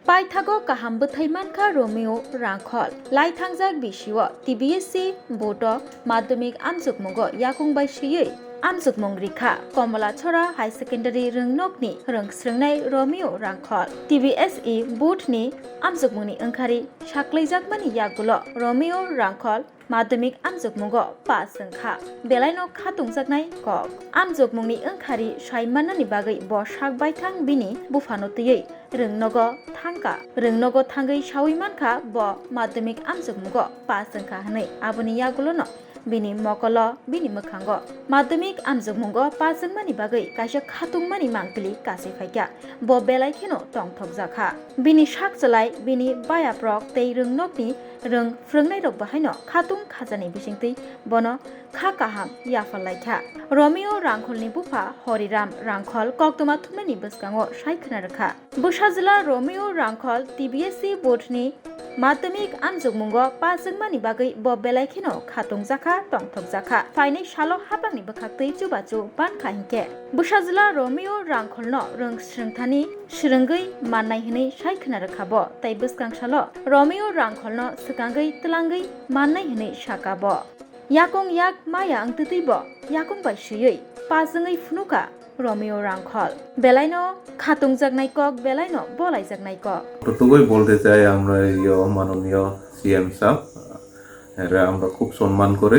पाइथागो काहाम बथाइमानखा Romeo रांखल लाई थांजाक बिसिव टीबीएससी board माध्यमिक आमजुगमुगो याकुंबाय सियै आमजुगमुं रिखा कमला छरा high secondary रोंनकनि रोंस्रोंनाय Romeo रांखल टीबीएसई बोर्डनि आमजुगमुंनि ओंखारि साख्लैजाकमानि यागुलो Romeo रांखल माध्यमिक आमजुगमुगो पास जोंखा बेलायनो खातुंजाकनाय कक आमजुगमुंनि ओंखारि सायमाननानि बागै ब साकबायथां बिनि बुफानोतयै रोंनगो थांका रोंनगो थांगै सावैमानखा ब माध्यमिक आमजुगमुगो पास जोंखा हनै आबुनि यागुलोनो बिनि मकल बिनि मोखांगो माध्यमिक आमजुगमुगो पास जोंमानि बागै काइसा खातुंमानि मांपिलि कासै फाइक्या ब बेलायखेनो तंथक जाखा बिनि साकचलाय बिनि बायाप्रक तै रोंनकनि रों फ्रोंनाय रक बाहायनो खातुं खाजानि बिसिंतै बनो खा काहाम याफालायखा रोमियो रांखलनि बुफा हरिराम रांखल कक्तमा थुमनानि बसकांगो सायखना रखा बुसाजिला रोमियो रांखल टीबीएससी बोर्डनि माध्यमिक आमजुगमुगो पास जोंमानि बागै ब बेलायखेनो खातुं जाखा तंथक जाखा फाइनै सालो हाबांनि बखाक्तै जुबाजु बानखा हिंके बुसाजिला रोमियो रांखलनो रोंस्रोंथानि स्रोंगै माननाय हनै सायखना रखाबो तै बसकांसालो रोमियो रांखलनो सकांगै तलांगै माननाय हनै साकाबो याकं याक माया अंततैबो याकं बायसियै पासजोंयै फुनुका रोमियो रांखल बेलायनो खातुं जागनाय कक बेलायनो बलाय जागनाय कक প্রথমেই বলতে চাই আমরা মাননীয় সিএম সাহেব এরা আমরা খুব সম্মান করে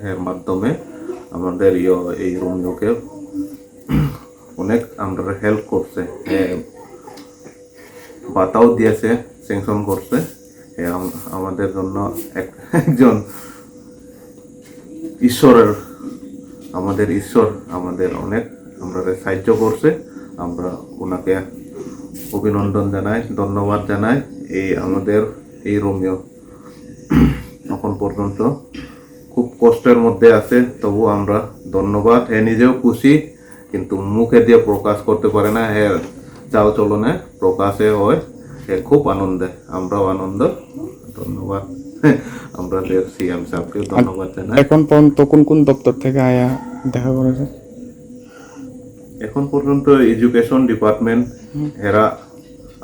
এর মাধ্যমে আমাদের এই রোমিওকে অনেক আমরা হেল্প করছে বাতাও দিয়েছে স্যাংশন করছে আমাদের জন্য একজন ঈশ্বরের আমাদের ঈশ্বর আমাদের অনেক আমরা সাহায্য করছে আমরা ওনাকে অভিনন্দন জানাই ধন্যবাদ জানাই আমাদের এই রোমিও এখন পর্যন্ত খুব কষ্টের মধ্যে আছে তবু আমরা ধন্যবাদ নিজেও খুশি কিন্তু মুখে দিয়ে প্রকাশ করতে পারে না চাল চলনে প্রকাশে হয় খুব আনন্দে আমরাও আনন্দ ধন্যবাদ আমাদের সিএম সাহেবকে ধন্যবাদ জানাই এখন পর্যন্ত কোন কোন দপ্তর থেকে আয়া দেখা করেছে এখন পর্যন্ত এডুকেশন ডিপার্টমেন্ট এরা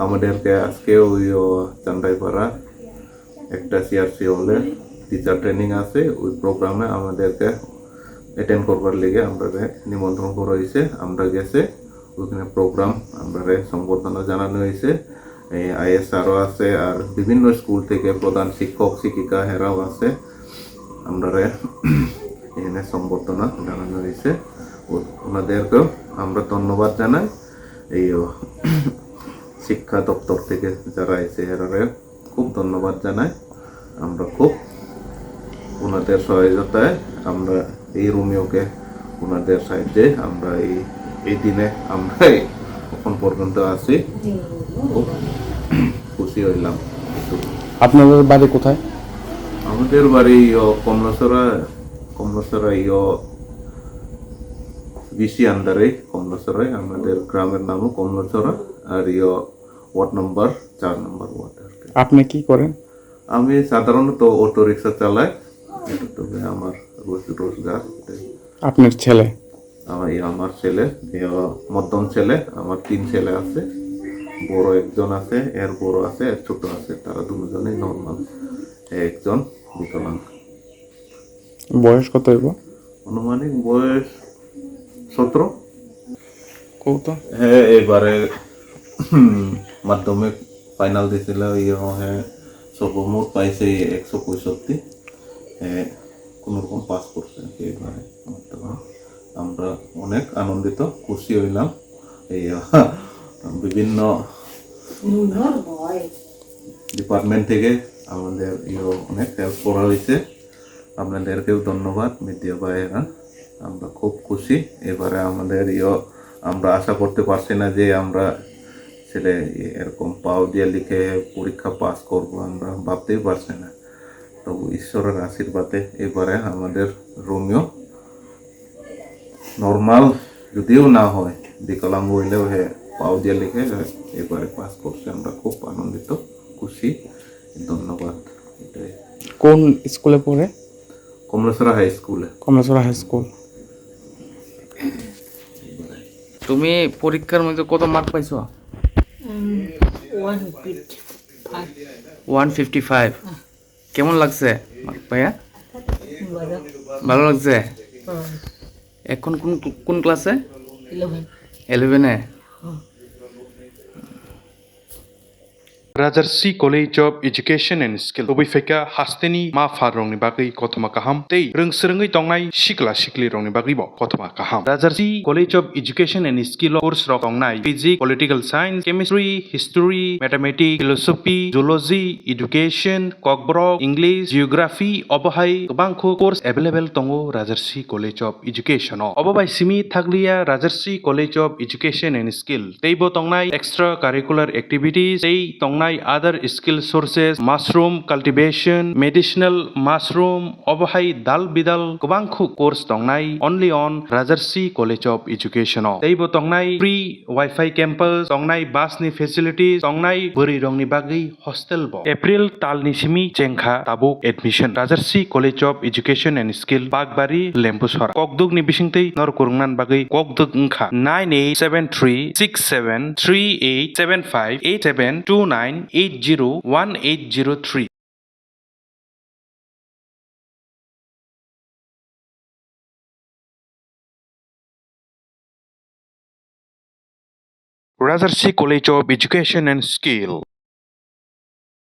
আমাদেরকে আজকে ওই চান্দাইপাড়া একটা সিআরসি হলে টিচার ট্রেনিং আছে ওই প্রোগ্রামে আমাদেরকে অ্যাটেন্ড করবার লেগে আমরা নিমন্ত্রণ করা হয়েছে আমরা গেছে ওইখানে প্রোগ্রাম আমরা সম্বর্ধনা জানানো হয়েছে আইএসআরও আছে আর বিভিন্ন স্কুল থেকে প্রধান শিক্ষক শিক্ষিকা এরাও আছে আমরা এখানে সম্বর্ধনা জানানো হয়েছে ওনাদেরকেও আমরা ধন্যবাদ জানাই এই শিক্ষা দপ্তর থেকে যারা এসে এরা খুব ধন্যবাদ জানাই আমরা খুব ওনাদের সহায়তায় আমরা এই রোমিওকে ওনাদের সাহায্যে আমরা এই দিনে আমরা এখন পর্যন্ত আছি খুব খুশি হইলাম আপনাদের বাড়ি কোথায় আমাদের বাড়ি কমলাসরা বিসি আন্ডারে কমলাসরায় আমাদের গ্রামের নামও কমলাসরা আর ওয়ার্ড নম্বর 4 নম্বর ওয়ার্ড আপনি কি করেন আমি সাধারণত অটো রিক্সা চালাই তবে আমার রোজগার আপনার ছেলে আমার ছেলে মধ্যম ছেলে আমার 3 ছেলে আছে বড় একজন আছে এর বড় আছে এর ছোট আছে তারা দুজনেই নর্মাল একজন বিকলাঙ্গ বয়স কত হইব আনুমানিক বয়স 17 কত এবারে মাধ্যমিক ফাইনাল দিয়েছিল সর্বমোট পাইছে 165 কোনোরকম পাস করছে এবারে আমরা অনেক আনন্দিত খুশি হইলাম বিভিন্ন ডিপার্টমেন্ট থেকে আমাদের অনেক হেল্প করা হয়েছে আপনাদেরকেও ধন্যবাদ মিডিয়া ভাইয়েরা আমরা খুব খুশি এবারে আমাদের আমরা আশা করতে পারছি না যে আমরা ছেলে এরকম পাও দিয়ে লিখে পরীক্ষা পাস করব আমরা ভাবতেই পারছি না তবু ঈশ্বরের আশীর্বাদে এবারে আমাদের রোমিও নর্মাল যদিও না হয় বিকলাঙ্গ হইলেও পাও দিয়ে লিখে এবারে পাস করছে আমরা খুব আনন্দিত খুশি ধন্যবাদ এটাই কোন স্কুলে পড়ে কমলেশ্বরা হাই স্কুলে কমলেশ্বরা হাই স্কুল তুমি পরীক্ষার মধ্যে কত মার্ক পাইছো 155 155 কেমন লাগছে ভাইয়া ভালো লাগছে এখন কোন কোন ক্লাসে 11 11-এ Rajarsi College of Education and Skill Obifeka Hasteni Ma Farong ni Bagi Kotoma Kaham Tei Rung Serengai Tongnai Shikla Shikli Rong ni Bagi Bo Kotoma Kaham Rajarsi College of Education and Skill course Rong Tongnai Physics, Political Science, Chemistry, History, Mathematics, Philosophy, Zoology, Education, Kokborok, English, Geography, Obohai Kebangko course available Tongo Rajarsi College of Education Obobai Simi Thaglia Rajarsi College of Education and Skill Teibo Tongnai extracurricular activities Tei Tongnai other skill sources mushroom cultivation medicinal mushroom obohai dal bidal kubangkhu course tongnai only on Rajarsi College of Education teibo tongnai free wifi campus tongnai bus ni facilities tongnai buri rong ni bagi hostel bo April tal ni simi chengkha tabuk admission Rajarsi College of Education and Skill Bagbari Lempusora kokduk ni bisingtei nor kurungnan bagi kokduk ngkha 98736738758729801803 Rajarsi College of Education and Skill